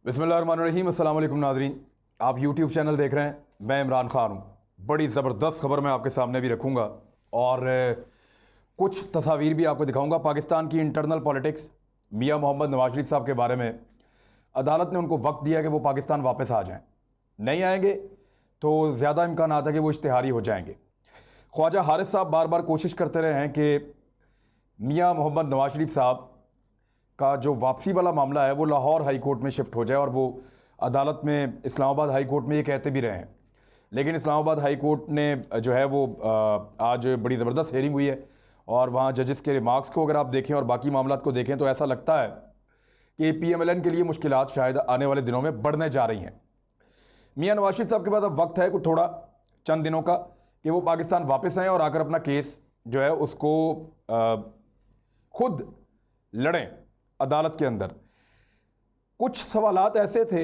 बिस्मिल्लाहिर्रहमानिर्रहीम। अस्सलाम वालेकुम नाज़रीन, आप यूट्यूब चैनल देख रहे हैं। मैं इमरान ख़ान हूँ। बड़ी ज़बरदस्त खबर मैं आपके सामने भी रखूँगा और कुछ तस्वीर भी आपको दिखाऊँगा। पाकिस्तान की इंटरनल पॉलिटिक्स, मियाँ मोहम्मद नवाज शरीफ साहब के बारे में अदालत ने उनको वक्त दिया कि वो पाकिस्तान वापस आ जाएँ। नहीं आएंगे तो ज़्यादा इम्कान आता है कि वो इश्तिहारी हो जाएंगे। ख्वाजा हारिस साहब बार बार कोशिश करते रहे हैं कि मियाँ मोहम्मद नवाज शरीफ साहब का जो वापसी वाला मामला है वो लाहौर हाई कोर्ट में शिफ्ट हो जाए, और वो अदालत में इस्लामाबाद हाई कोर्ट में ये कहते भी रहे हैं। लेकिन इस्लामाबाद हाई कोर्ट ने जो है वो आज बड़ी ज़बरदस्त हेयरिंग हुई है, और वहाँ जजेस के रिमार्क्स को अगर आप देखें और बाकी मामलात को देखें तो ऐसा लगता है कि PMLN के लिए मुश्किलात शायद आने वाले दिनों में बढ़ने जा रही हैं। मियाँ नवाज शरीफ साहब के पास अब वक्त है कुछ थोड़ा चंद दिनों का कि वो पाकिस्तान वापस आएँ और आकर अपना केस जो है उसको खुद लड़ें अदालत के अंदर। कुछ सवालात ऐसे थे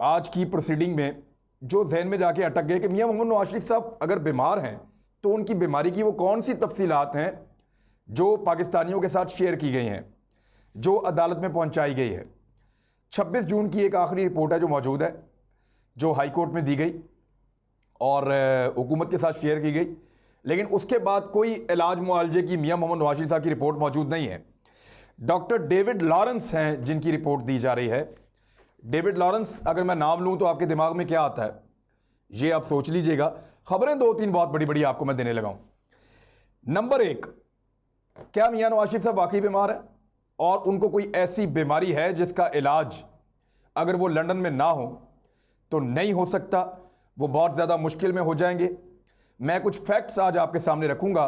आज की प्रोसीडिंग में जो जहन में जाके अटक गए कि मियाँ मोहम्मद नवाज शरीफ साहब अगर बीमार हैं तो उनकी बीमारी की वो कौन सी तफसीलात हैं जो पाकिस्तानियों के साथ शेयर की गई हैं, जो अदालत में पहुंचाई गई है। 26 जून की एक आखिरी रिपोर्ट है जो मौजूद है, जो हाई कोर्ट में दी गई और हुकूमत के साथ शेयर की गई, लेकिन उसके बाद कोई इलाज मुआलजे की मियाँ मोहम्मद नवाज शरीफ साहब की रिपोर्ट मौजूद नहीं है। डॉक्टर डेविड लॉरेंस हैं जिनकी रिपोर्ट दी जा रही है। डेविड लॉरेंस, अगर मैं नाम लूं तो आपके दिमाग में क्या आता है ये आप सोच लीजिएगा। खबरें दो तीन बहुत बड़ी बड़ी आपको मैं देने लगा हूं। नंबर एक, क्या मियाँ नवाज शरीफ साहब वाकई बीमार है और उनको कोई ऐसी बीमारी है जिसका इलाज अगर वो लंदन में ना हो तो नहीं हो सकता, वो बहुत ज़्यादा मुश्किल में हो जाएंगे। मैं कुछ फैक्ट्स आज आपके सामने रखूंगा,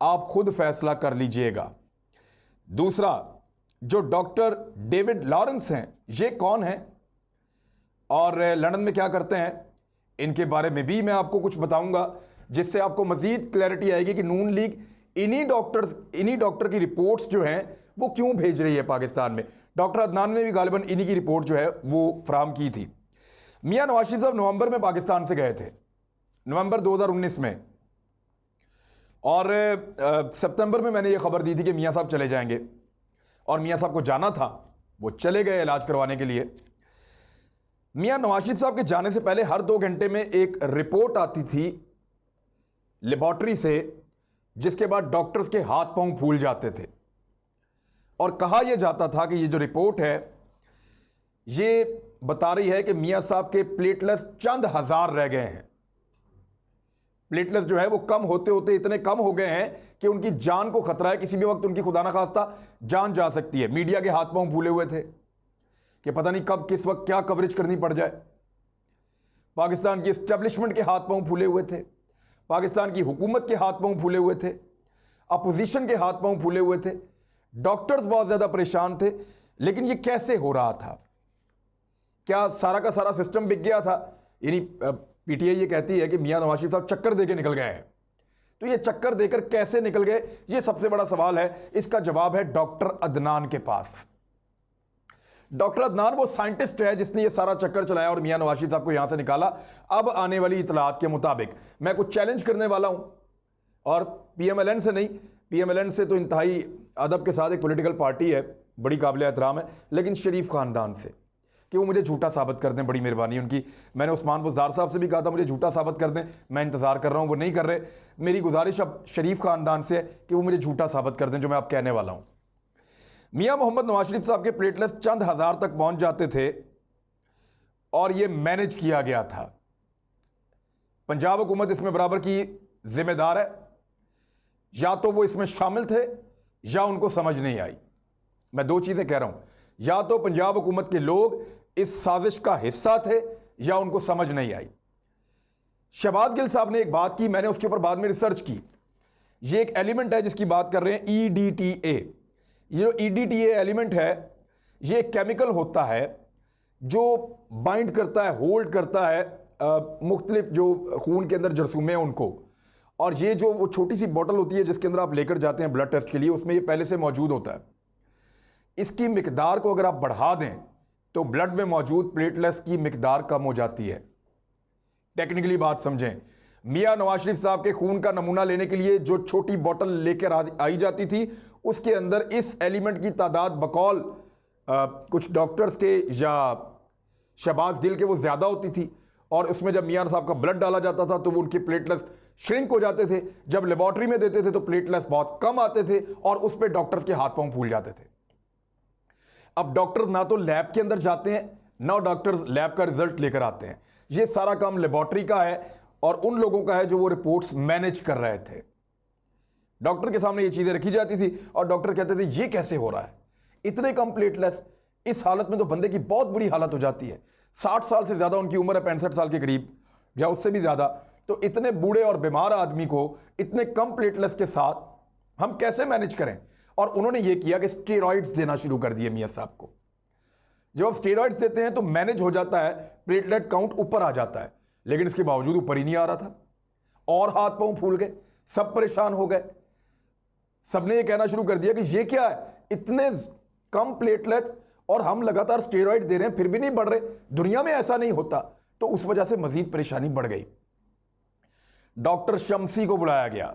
आप खुद फैसला कर लीजिएगा। दूसरा, जो डॉक्टर डेविड लॉरेंस हैं ये कौन हैं और लंदन में क्या करते हैं, इनके बारे में भी मैं आपको कुछ बताऊंगा जिससे आपको मजीद क्लैरिटी आएगी कि नून लीग इन्हीं डॉक्टर की रिपोर्ट्स जो हैं वो क्यों भेज रही है पाकिस्तान में। डॉक्टर अदनान ने भी गालिबन इन्हीं की रिपोर्ट जो है वो फराहम की थी। मियाँ नवाज शरीफ साहब नवंबर में पाकिस्तान से गए थे, नवंबर 2019 में, और सितंबर में मैंने ये खबर दी थी कि मियाँ साहब चले जाएंगे, और मियाँ साहब को जाना था, वो चले गए इलाज करवाने के लिए। मियाँ नवाज शरीफ साहब के जाने से पहले हर 2 घंटे में एक रिपोर्ट आती थी लेबॉर्ट्री से, जिसके बाद डॉक्टर्स के हाथ पांव फूल जाते थे और कहा यह जाता था कि ये जो रिपोर्ट है ये बता रही है कि मियाँ साहब के प्लेटलेट्स चंद हजार रह गए हैं। प्लेटलेट्स जो है वो कम होते होते इतने कम हो गए हैं कि उनकी जान को खतरा है, किसी भी वक्त उनकी खुदा ना खास्ता जान जा सकती है। मीडिया के हाथ पांव फूले हुए थे कि पता नहीं कब किस वक्त क्या कवरेज करनी पड़ जाए। पाकिस्तान की एस्टेब्लिशमेंट के हाथ पांव फूले हुए थे, पाकिस्तान की हुकूमत के हाथ पांव फूले हुए थे, अपोजिशन के हाथ पांव फूले हुए थे, डॉक्टर्स बहुत ज्यादा परेशान थे। लेकिन ये कैसे हो रहा था? क्या सारा का सारा सिस्टम बिक गया था? यानी PTI ये कहती है कि मियाँ नवाज शरीफ साहब चक्कर देके निकल गए हैं, तो ये चक्कर देकर कैसे निकल गए, ये सबसे बड़ा सवाल है। इसका जवाब है डॉक्टर अदनान के पास। डॉक्टर अदनान वो साइंटिस्ट है जिसने ये सारा चक्कर चलाया और मियाँ नवाज शरीफ साहब को यहां से निकाला। अब आने वाली इतलात के मुताबिक मैं कुछ चैलेंज करने वाला हूं, और PMLN से नहीं, PMLN से तो इंतहाई अदब के साथ एक पॉलिटिकल पार्टी है, बड़ी काबिल एहतराम है, लेकिन शरीफ खानदान से, कि वो मुझे झूठा साबित कर दें, बड़ी मेहरबानी उनकी। मैंने उस्मान बुज़दार साहब से भी कहा था मुझे झूठा साबित कर दें, मैं इंतज़ार कर रहा हूँ, वो नहीं कर रहे। मेरी गुजारिश अब शरीफ खानदान से है कि वो मुझे झूठा साबित कर दें जो मैं अब कहने वाला हूँ। मियाँ मोहम्मद नवाज शरीफ साहब के प्लेटलेट्स चंद हजार तक पहुंच जाते थे और ये मैनेज किया गया था। पंजाब हुकूमत इसमें बराबर की जिम्मेदार है, या तो वो इसमें शामिल थे या उनको समझ नहीं आई। मैं 2 चीजें कह रहा हूं, या तो पंजाब हुकूमत के लोग इस साजिश का हिस्सा थे या उनको समझ नहीं आई। शहबाज गिल साहब ने एक बात की, मैंने उसके ऊपर बाद में रिसर्च की। ये एक एलिमेंट है जिसकी बात कर रहे हैं, EDTA। ये जो EDTA एलिमेंट है ये एक केमिकल होता है जो बाइंड करता है, होल्ड करता है मुख्तलिफ जो खून के अंदर जरसूमे हैं उनको। और ये जो वो छोटी सी बोतल होती है जिसके अंदर आप लेकर जाते हैं ब्लड टेस्ट के लिए, उसमें ये पहले से मौजूद होता है। इसकी मिकदार को अगर आप बढ़ा दें तो ब्लड में मौजूद प्लेटलेट्स की मिकदार कम हो जाती है। टेक्निकली बात समझें, मियाँ नवाज शरीफ साहब के खून का नमूना लेने के लिए जो छोटी बोतल लेकर आई जाती थी उसके अंदर इस एलिमेंट की तादाद बकौल कुछ डॉक्टर्स के या शहबाज गिल के वो ज़्यादा होती थी, और उसमें जब मियां साहब का ब्लड डाला जाता था तो उनके प्लेटलेट्स श्रिंक हो जाते थे। जब लेबॉर्ट्री में देते थे तो प्लेटलेट्स बहुत कम आते थे और उस पर डॉक्टर्स के हाथ पांव फूल जाते थे। अब डॉक्टर्स ना तो लैब के अंदर जाते हैं, ना डॉक्टर्स लैब का रिजल्ट लेकर आते हैं। ये सारा काम लेबॉर्ट्री का है और उन लोगों का है जो वो रिपोर्ट्स मैनेज कर रहे थे। डॉक्टर के सामने ये चीज़ें रखी जाती थी और डॉक्टर कहते थे ये कैसे हो रहा है, इतने कम प्लेटलेट्स, इस हालत में तो बंदे की बहुत बुरी हालत हो जाती है। 60 साल से ज़्यादा उनकी उम्र है, 65 साल के करीब या उससे भी ज़्यादा। तो इतने बूढ़े और बीमार आदमी को इतने कम प्लेटलेट्स के साथ हम कैसे मैनेज करें? और उन्होंने ये किया कि स्टेरॉइड्स देना शुरू कर दिए मियां साहब को। जब आप स्टेरॉइड्स देते हैं तो मैनेज हो जाता है, प्लेटलेट काउंट ऊपर आ जाता है, लेकिन इसके बावजूद ऊपर ही नहीं आ रहा था और हाथ पांव फूल गए, सब परेशान हो गए। सबने ये कहना शुरू कर दिया कि ये क्या है, इतने कम प्लेटलेट और हम लगातार स्टेरॉइड दे रहे हैं फिर भी नहीं बढ़ रहे, दुनिया में ऐसा नहीं होता। तो उस वजह से मजीद परेशानी बढ़ गई। डॉक्टर शम्सी को बुलाया गया।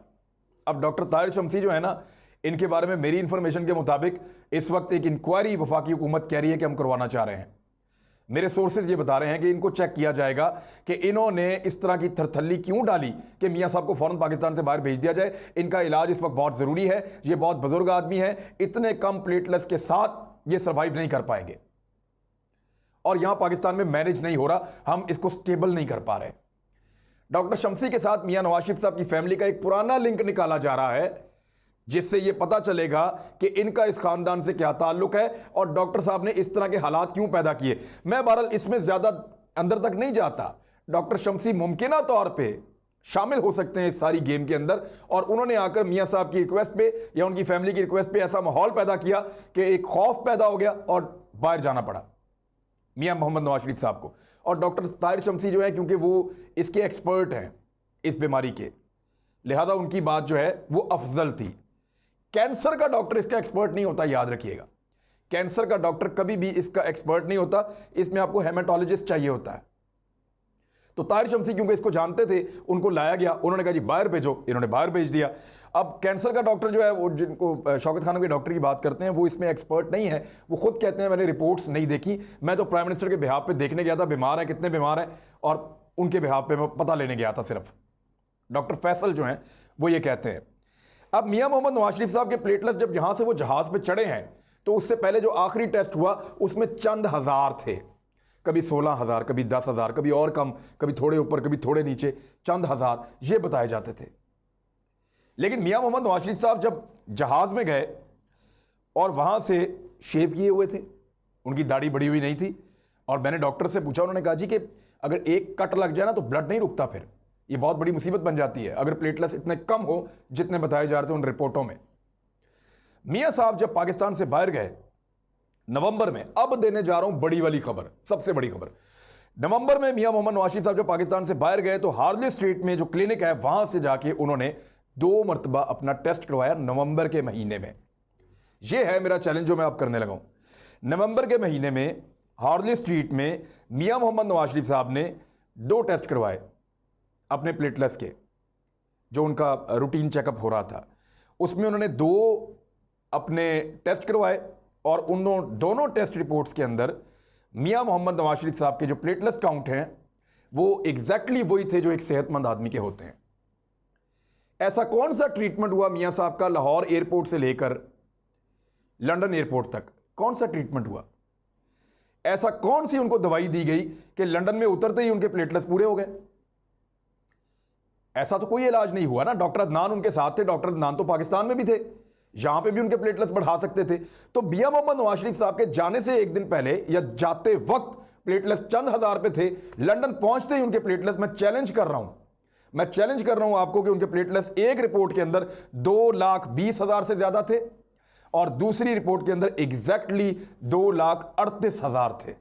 अब डॉक्टर ताहिर शम्सी जो है ना, इनके बारे में मेरी इंफॉर्मेशन के मुताबिक इस वक्त एक इंक्वायरी वफाकी हुकूमत कह रही है कि हम करवाना चाह रहे हैं। मेरे सोर्सेज ये बता रहे हैं कि इनको चेक किया जाएगा कि इन्होंने इस तरह की थरथल्ली क्यों डाली कि मियां साहब को फौरन पाकिस्तान से बाहर भेज दिया जाए। इनका इलाज इस वक्त बहुत ज़रूरी है, ये बहुत बुजुर्ग आदमी है, इतने कम प्लेटलेट्स के साथ ये सर्वाइव नहीं कर पाएंगे और यहां पाकिस्तान में मैनेज नहीं हो रहा, हम इसको स्टेबल नहीं कर पा रहे। डॉक्टर शम्सी के साथ मियां नवाज शरीफ साहब की फैमिली का एक पुराना लिंक निकाला जा रहा है, जिससे यह पता चलेगा कि इनका इस खानदान से क्या ताल्लुक है और डॉक्टर साहब ने इस तरह के हालात क्यों पैदा किए। मैं बहरहाल इसमें ज्यादा अंदर तक नहीं जाता। डॉक्टर शम्सी मुमकिना तौर पे शामिल हो सकते हैं इस सारी गेम के अंदर, और उन्होंने आकर मियां साहब की रिक्वेस्ट पे या उनकी फैमिली की रिक्वेस्ट पे ऐसा माहौल पैदा किया कि एक खौफ पैदा हो गया और बाहर जाना पड़ा मियां मोहम्मद नवाज शरीफ साहब को। और डॉक्टर ताहिर शम्सी जो है, क्योंकि वो इसके एक्सपर्ट हैं इस बीमारी के, लिहाजा उनकी बात जो है वो अफजल थी। कैंसर का डॉक्टर इसका एक्सपर्ट नहीं होता, याद रखिएगा। कैंसर का डॉक्टर कभी भी इसका एक्सपर्ट नहीं होता, इसमें आपको हेमेटोलॉजिस्ट चाहिए होता है। तो ताहिर शम्सी क्योंकि इसको जानते थे, उनको लाया गया, उन्होंने कहा जी बाहर भेजो, इन्होंने बाहर भेज दिया। अब कैंसर का डॉक्टर जो है, वो जिनको शौकत खानों के डॉक्टर की बात करते हैं, वो इसमें एक्सपर्ट नहीं है। वो खुद कहते हैं मैंने रिपोर्ट्स नहीं देखी, मैं तो प्राइम मिनिस्टर के बिहाफ पे देखने गया था, बीमार है कितने बीमार हैं, और उनके बिहाफ पे मैं पता लेने गया था सिर्फ। डॉक्टर फैसल जो हैं वो ये कहते हैं। अब मियां मोहम्मद नवाज शरीफ साहब के प्लेटलेट्स जब यहां से वो जहाज पे चढ़े हैं, तो उससे पहले जो आखिरी टेस्ट हुआ उसमें चंद हजार थे, कभी 16,000, कभी 10,000, कभी और कम, कभी थोड़े ऊपर, कभी थोड़े नीचे, चंद हजार ये बताए जाते थे। लेकिन मियां मोहम्मद नवाज शरीफ साहब जब जहाज में गए और वहां से शेव किए हुए थे, उनकी दाढ़ी बड़ी हुई नहीं थी, और मैंने डॉक्टर से पूछा, उन्होंने कहा जी कि अगर एक कट लग जाए ना तो ब्लड नहीं रुकता, फिर ये बहुत बड़ी मुसीबत बन जाती है अगर प्लेटलेट्स इतने कम हो जितने बताए जा रहे थे उन रिपोर्टों में। मियां साहब जब पाकिस्तान से बाहर गए नवंबर में, अब देने जा रहा हूं बड़ी वाली खबर, सबसे बड़ी खबर। नवंबर में मियां मोहम्मद नवाज शरीफ साहब जब पाकिस्तान से बाहर गए तो हार्ले स्ट्रीट में जो क्लिनिक है वहां से जाके उन्होंने 2 मरतबा अपना टेस्ट करवाया नवंबर के महीने में। यह है मेरा चैलेंज जो मैं अब करने लगा हूं। नवंबर के महीने में हार्ले स्ट्रीट में मियां मोहम्मद नवाज शरीफ साहब ने 2 टेस्ट करवाए अपने प्लेटलेट्स के, जो उनका रूटीन चेकअप हो रहा था। उसमें उन्होंने 2 अपने टेस्ट करवाए और उन दोनों टेस्ट रिपोर्ट्स के अंदर मियां मोहम्मद नवाज शरीफ साहब के जो प्लेटलेट्स काउंट हैं वो एग्जैक्टली वही थे जो एक सेहतमंद आदमी के होते हैं। ऐसा कौन सा ट्रीटमेंट हुआ मियां साहब का लाहौर एयरपोर्ट से लेकर लंदन एयरपोर्ट तक, कौन सा ट्रीटमेंट हुआ? ऐसा कौन सी उनको दवाई दी गई कि लंदन में उतरते ही उनके प्लेटलेट्स पूरे हो गए? ऐसा तो कोई इलाज नहीं हुआ ना। डॉक्टर अदनान उनके साथ थे, डॉक्टर अदनान तो पाकिस्तान में भी थे, यहां पे भी उनके प्लेटलेट्स बढ़ा सकते थे। तो मियां मोहम्मद नवाज शरीफ साहब के जाने से एक दिन पहले या जाते वक्त प्लेटलेट्स चंद हजार पे थे, लंदन पहुंचते ही उनके प्लेटलेट्स, मैं चैलेंज कर रहा हूं आपको कि उनके प्लेटलेट्स एक रिपोर्ट के अंदर 2,20,000 से ज्यादा थे और दूसरी रिपोर्ट के अंदर एग्जैक्टली 2,38,000 थे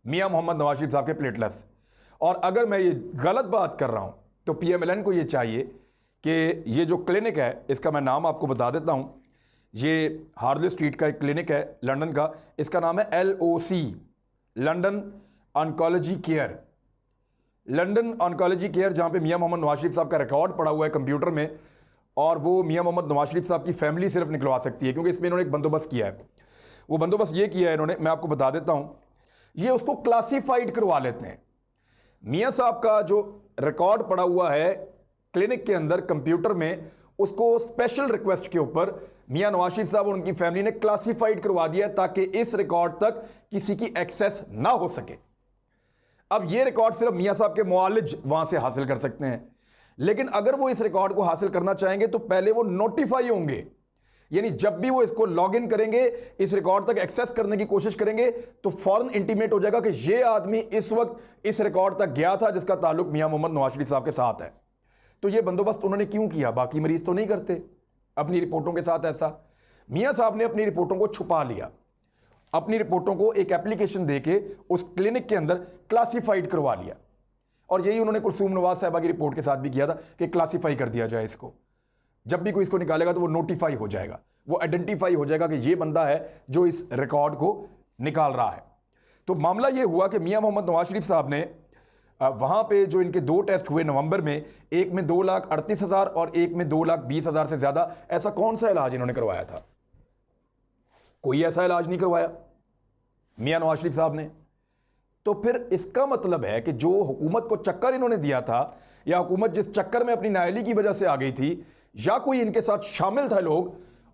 मियां मोहम्मद नवाज शरीफ साहब के प्लेटलेट्स। और अगर मैं ये गलत बात कर रहा हूं तो PMLN को ये चाहिए कि ये जो क्लिनिक है, इसका मैं नाम आपको बता देता हूं। ये हार्ले स्ट्रीट का एक क्लिनिक है लंदन का, इसका नाम है LOC, London oncology care. London oncology care, जहां पे मियां मोहम्मद नवाज शरीफ साहब का रिकॉर्ड पड़ा हुआ है कंप्यूटर में, और वो मियां मोहम्मद नवाज शरीफ साहब की फैमिली सिर्फ निकलवा सकती है, क्योंकि इसमें इन्होंने एक बंदोबस्त किया है। वो बंदोबस्त ये किया है इन्होंने, मैं आपको बता देता हूं। ये उसको क्लासिफाइड करवा लेते हैं। मियां साहब का जो रिकॉर्ड पड़ा हुआ है क्लिनिक के अंदर कंप्यूटर में, उसको स्पेशल रिक्वेस्ट के ऊपर मियां नवाज शरीफ साहब और उनकी फैमिली ने क्लासिफाइड करवा दिया ताकि इस रिकॉर्ड तक किसी की एक्सेस ना हो सके। अब यह रिकॉर्ड सिर्फ मियां साहब के मुआलिज वहां से हासिल कर सकते हैं, लेकिन अगर वो इस रिकॉर्ड को हासिल करना चाहेंगे तो पहले वो नोटिफाई होंगे, यानी जब भी वो इसको लॉग इन करेंगे, इस रिकॉर्ड तक एक्सेस करने की कोशिश करेंगे, तो फौरन इंटीमेट हो जाएगा कि ये आदमी इस वक्त इस रिकॉर्ड तक गया था जिसका ताल्लुक मियां मोहम्मद नवाज शरीफ साहब के साथ है। तो ये बंदोबस्त उन्होंने क्यों किया? बाकी मरीज तो नहीं करते अपनी रिपोर्टों के साथ ऐसा। मियां साहब ने अपनी रिपोर्टों को छुपा लिया, अपनी रिपोर्टों को एक एप्लीकेशन देके उस क्लिनिक के अंदर क्लासिफाइड करवा लिया, और यही उन्होंने कुलसूम नवाज साहबा की रिपोर्ट के साथ भी किया था कि क्लासिफाई कर दिया जाए इसको। जब भी कोई इसको निकालेगा तो वो नोटिफाई हो जाएगा, वो आइडेंटिफाई हो जाएगा कि ये बंदा है जो इस रिकॉर्ड को निकाल रहा है। तो मामला ये हुआ कि मियां मोहम्मद नवाज शरीफ साहब ने वहां पे जो इनके 2 टेस्ट हुए नवंबर में, एक में 2,38,000 और एक में 2,20,000 से ज्यादा, ऐसा कौन सा इलाज इन्होंने करवाया था? कोई ऐसा इलाज नहीं करवाया मियां नवाज शरीफ साहब ने। तो फिर इसका मतलब है कि जो हुकूमत को चक्कर इन्होंने दिया था, या हुकूमत जिस चक्कर में अपनी नाअहली की वजह से आ गई थी, या कोई इनके साथ शामिल था लोग,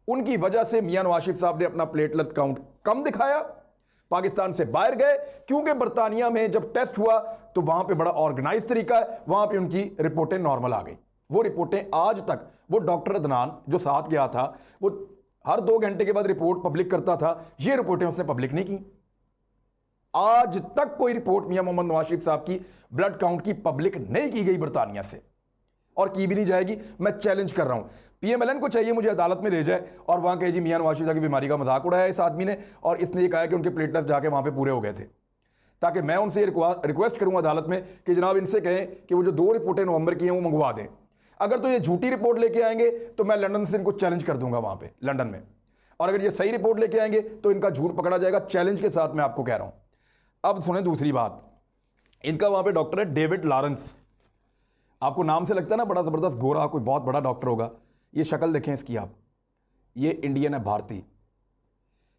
उनकी वजह से मियां नवाज शरीफ साहब ने अपना प्लेटलेट काउंट कम दिखाया, पाकिस्तान से बाहर गए, क्योंकि बरतानिया में जब टेस्ट हुआ तो वहां पे बड़ा ऑर्गेनाइज तरीका है, वहां पे उनकी रिपोर्टें नॉर्मल आ गई। वो रिपोर्टें आज तक, वो डॉक्टर अदनान जो साथ गया था, वो हर 2 घंटे के बाद रिपोर्ट पब्लिक करता था, ये रिपोर्टें उसने पब्लिक नहीं की। आज तक कोई रिपोर्ट मियां मोहम्मद नवाज शरीफ साहब की ब्लड काउंट की पब्लिक नहीं की गई बरतानिया से, और की भी नहीं जाएगी। मैं चैलेंज कर रहा हूं, पीएमएलएन को चाहिए मुझे अदालत में ले जाए और वहां कहे जी मियां नवाज शरीफ साहब की बीमारी का मजाक उड़ाया इस आदमी ने, और इसने ये कहा कि उनके प्लेटलेट्स जाके वहां पे पूरे हो गए थे, ताकि मैं उनसे रिक्वेस्ट करूंगा अदालत में कि जनाब इनसे कहें कि वो जो 2 रिपोर्टें नवंबर की हैं वो मंगवा दें। अगर तो ये झूठी रिपोर्ट लेके आएंगे तो मैं लंदन से इनको चैलेंज कर दूंगा वहां पर लंदन में, और अगर ये सही रिपोर्ट लेके आएंगे तो इनका झूठ पकड़ा जाएगा, चैलेंज के साथ मैं आपको कह रहा हूं। अब सुने दूसरी बात, इनका वहां पे डॉक्टर है डेविड लॉरेंस। आपको नाम से लगता है ना बड़ा ज़बरदस्त गोरा, कोई बहुत बड़ा डॉक्टर होगा। ये शक्ल देखें इसकी आप, ये इंडियन है, भारतीय,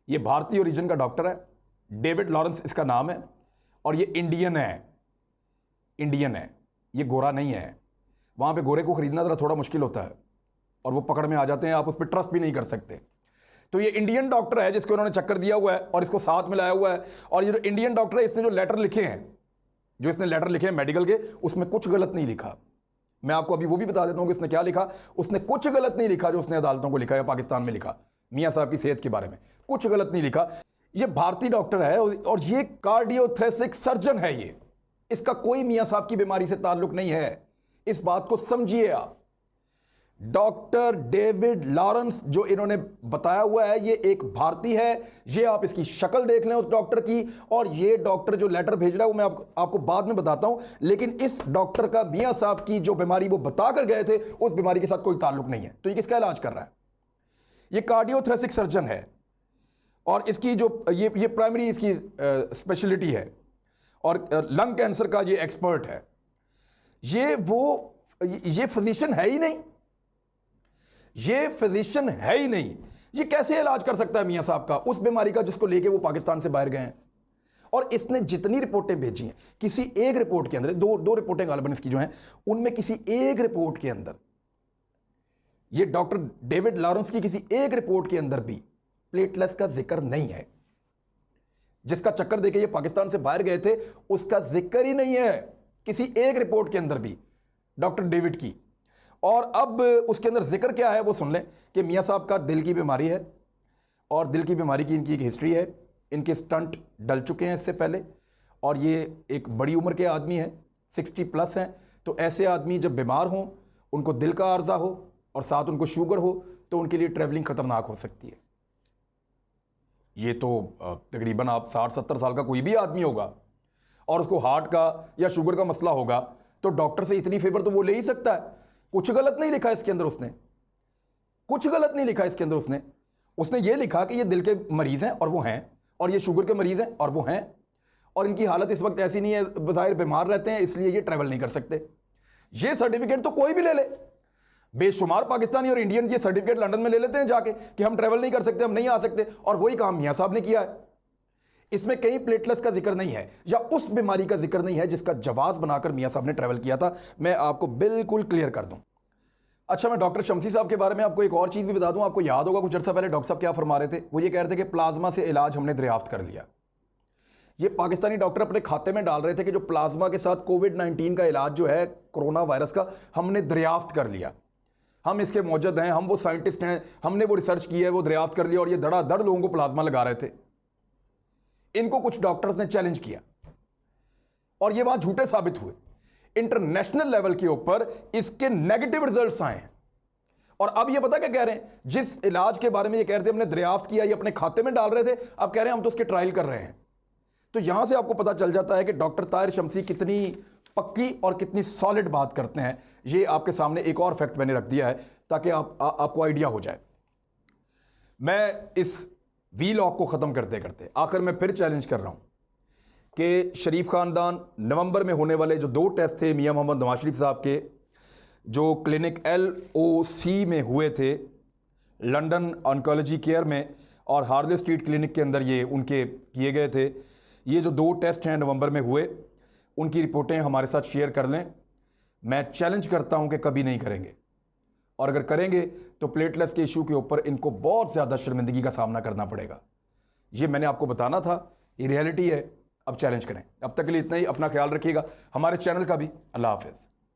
ये भारतीय ओरिजिन का डॉक्टर है, डेविड लॉरेंस इसका नाम है, और ये इंडियन है, इंडियन है, ये गोरा नहीं है। वहाँ पे गोरे को ख़रीदना ज़रा थोड़ा मुश्किल होता है, और वो पकड़ में आ जाते हैं, आप उस पर ट्रस्ट भी नहीं कर सकते। तो ये इंडियन डॉक्टर है जिसको उन्होंने चक्कर दिया हुआ है और इसको साथ में लाया हुआ है। और ये जो इंडियन डॉक्टर है, इसने जो लेटर लिखे हैं, जो इसने लेटर लिखे हैं मेडिकल के, उसमें कुछ गलत नहीं लिखा। मैं आपको अभी वो भी बता देता हूं कि इसने क्या लिखा। उसने कुछ गलत नहीं लिखा जो उसने अदालतों को लिखा है, पाकिस्तान में लिखा, मियां साहब की सेहत के बारे में कुछ गलत नहीं लिखा। ये भारतीय डॉक्टर है और ये कार्डियोथोरेसिक सर्जन है। ये, इसका कोई मियां साहब की बीमारी से ताल्लुक नहीं है, इस बात को समझिए आप। डॉक्टर डेविड लॉरेंस जो इन्होंने बताया हुआ है, ये एक भारतीय है। ये आप इसकी शक्ल देख लें उस डॉक्टर की, और ये डॉक्टर जो लेटर भेज रहा है वो मैं आपको बाद में बताता हूं। लेकिन इस डॉक्टर का मियां साहब की जो बीमारी वो बताकर गए थे, उस बीमारी के साथ कोई ताल्लुक नहीं है। तो ये किसका इलाज कर रहा है? ये कार्डियोथोरेसिक सर्जन है, और इसकी जो ये प्राइमरी इसकी स्पेशलिटी है, और लंग कैंसर का ये एक्सपर्ट है। ये फिजिशियन है ही नहीं, ये फिजिशियन है ही नहीं। ये कैसे इलाज कर सकता है मियां साहब का उस बीमारी का जिसको लेके वो पाकिस्तान से बाहर गए हैं? और इसने जितनी रिपोर्टें भेजी हैं, किसी एक रिपोर्ट के अंदर, दो रिपोर्टें गालिबन इसकी जो हैं, उनमें किसी एक रिपोर्ट के अंदर, ये डॉक्टर डेविड लॉरेंस की किसी एक रिपोर्ट के अंदर भी प्लेटलेट्स का जिक्र नहीं है। जिसका चक्कर देके ये पाकिस्तान से बाहर गए थे, उसका जिक्र ही नहीं है किसी एक रिपोर्ट के अंदर भी डॉक्टर डेविड की। और अब उसके अंदर जिक्र क्या है वो सुन लें कि मियां साहब का दिल की बीमारी है, और दिल की बीमारी की इनकी एक हिस्ट्री है। इनके स्टंट डल चुके हैं इससे पहले, और ये एक बड़ी उम्र के आदमी हैं, 60+ हैं। तो ऐसे आदमी जब बीमार हों, उनको दिल का आर्जा हो और साथ उनको शुगर हो, तो उनके लिए ट्रैवलिंग ख़तरनाक हो सकती है। ये तो तकरीबन आप 60-70 साल का कोई भी आदमी होगा और उसको हार्ट का या शुगर का मसला होगा, तो डॉक्टर से इतनी फेवर तो वो ले ही सकता है। कुछ गलत नहीं लिखा इसके अंदर उसने, कुछ गलत नहीं लिखा इसके अंदर उसने ये लिखा कि ये दिल के मरीज हैं और वो हैं, और ये शुगर के मरीज हैं और वो हैं, और इनकी हालत इस वक्त ऐसी नहीं है, बज़ाहिर बीमार रहते हैं, इसलिए ये ट्रैवल नहीं कर सकते। ये सर्टिफिकेट तो कोई भी ले ले, बेशुमार पाकिस्तानी और इंडियन ये सर्टिफिकेट लंदन में ले लेते हैं जाके कि हम ट्रैवल नहीं कर सकते, हम नहीं आ सकते, और वही काम मियां साहब ने किया है। इसमें कहीं प्लेटलेट्स का जिक्र नहीं है या उस बीमारी का जिक्र नहीं है जिसका जवाब बनाकर मियां साहब ने ट्रैवल किया था। मैं आपको बिल्कुल क्लियर कर दूं। अच्छा, मैं डॉक्टर शम्सी साहब के बारे में आपको एक और चीज़ भी बता दूं। आपको याद होगा कुछ अर्सा पहले डॉक्टर साहब क्या फरमा रहे थे, वो ये कह रहे थे कि प्लाज्मा से इलाज हमने दरियाफ्त कर लिया। ये पाकिस्तानी डॉक्टर अपने खाते में डाल रहे थे कि जो प्लाज्मा के साथ कोविड-19 का इलाज जो है कोरोना वायरस का, हमने दरियाफ्त कर लिया, हम इसके मौजूद हैं, हम वो साइंटिस्ट हैं, हमने वो रिसर्च की है, वो दरियाफ्त कर लिया। और ये धड़ाधड़ लोगों को प्लाज्मा लगा रहे थे। इनको कुछ डॉक्टर्स ने चैलेंज किया और ये वहां झूठे साबित हुए। इंटरनेशनल लेवल के ऊपर इसके नेगेटिव रिजल्ट्स आए हैं। और अब ये पता क्या कह रहे हैं, जिस इलाज के बारे में ये कह रहे थे हमने दरियाफ्त किया, ये अपने खाते में डाल रहे थे, अब कह रहे हैं हम तो उसके ट्रायल कर रहे हैं। तो यहां से आपको पता चल जाता है कि डॉक्टर ताहिर शम्सी कितनी पक्की और कितनी सॉलिड बात करते हैं। ये आपके सामने एक और फैक्ट मैंने रख दिया है ताकि आपको आइडिया हो जाए। मैं इस वीलॉग को ख़त्म करते करते आखिर में फिर चैलेंज कर रहा हूं कि शरीफ खानदान नवंबर में होने वाले जो 2 टेस्ट थे मियां मोहम्मद नवाज शरीफ साहब के, जो क्लिनिक LOC में हुए थे लंदन ऑन्कोलॉजी केयर में और हार्ले स्ट्रीट क्लिनिक के अंदर ये उनके किए गए थे, ये जो 2 टेस्ट हैं नवंबर में हुए, उनकी रिपोर्टें हमारे साथ शेयर कर लें। मैं चैलेंज करता हूं कि कभी नहीं करेंगे, और अगर करेंगे तो प्लेटलेट्स के इशू के ऊपर इनको बहुत ज़्यादा शर्मिंदगी का सामना करना पड़ेगा। ये मैंने आपको बताना था, ये रियलिटी है। अब चैलेंज करें। अब तक के लिए इतना ही। अपना ख्याल रखिएगा, हमारे चैनल का भी। अल्लाह हाफिज़।